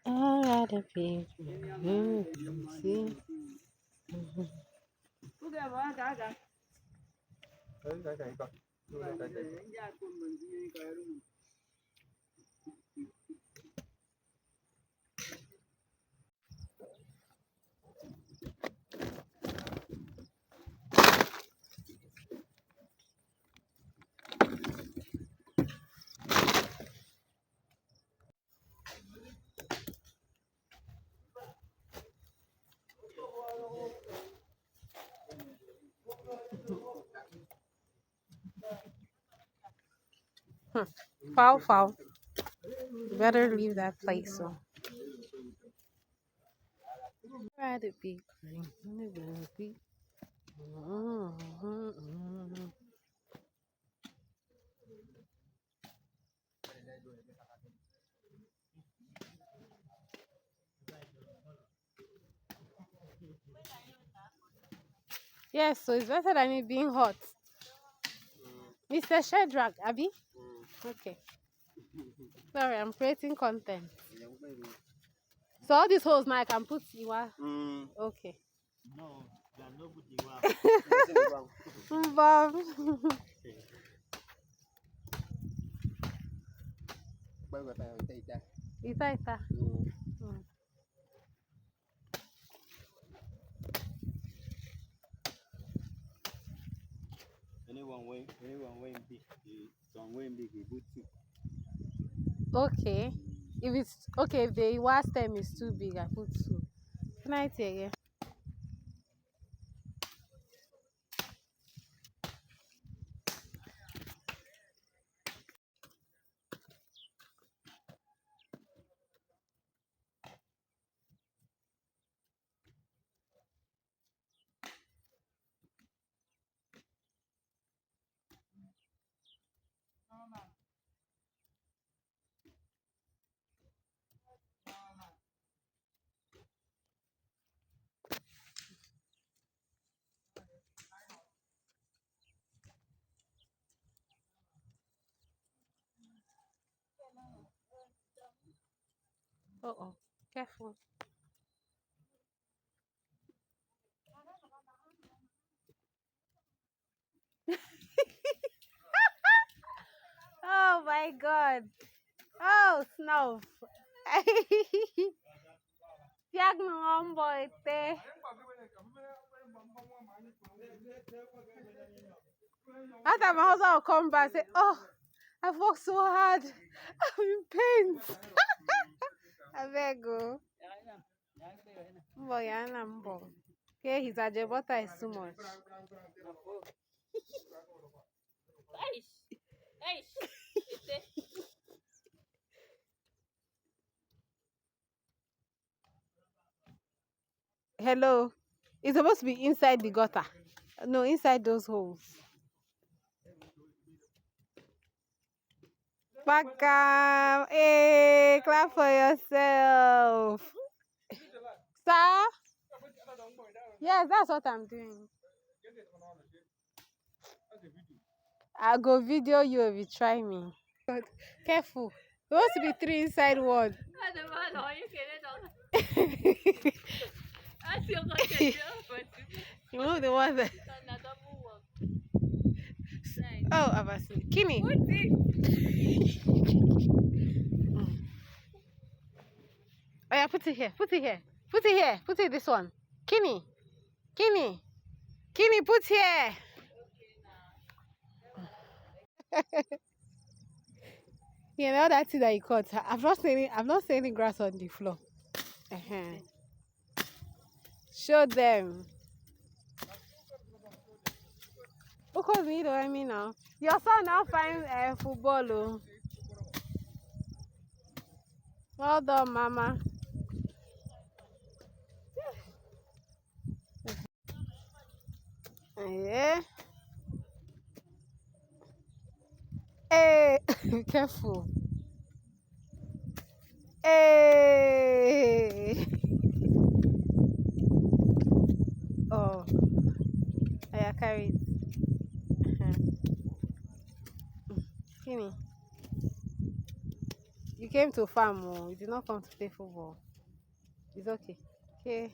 All other people. See? Foul, foul. You better leave that place. So. Ride it, big green. Yes, so it's better than it being hot. Mr. Shedrack, Abby? Okay. Sorry, I'm creating content. So all these holes now I can put Iwa. Okay. No, they are not put Iwa. Bob. Ita. Anyone weighing big, some weighing big, you put two. Okay. If it's okay, if the Iwa stem is too big, I put two. Can I take it? Uh-oh. Careful. Oh my God. Oh, snuff. Tiag no boy te. After my husband will come back and say, oh, I've worked so hard. I'm in pain. I beg you. Boy, I'm boy. Okay, his ajebota is too much. Hello. It's supposed to be inside the gutter. No, inside those holes. Baka. Hey, clap for yourself. Sir? Yes, that's what I'm doing. I'll go video you if you try me. God, careful. There wants to be three inside one. You know the one that... Oh, I've seen. Kini. Oh yeah, put it here. Put it here. Put it here. Put it this one. Kini. Kini. Kini, put here. You know that thing that you cut. I've not seen any grass on the floor. Show them. Because me though, I mean now. Your son now finds football. Oh. Well done, Mama. Yeah. Hey, careful. Hey. Oh, I carry it. Gimme. came to farm. Oh. You did not come to play football. It's okay. Okay.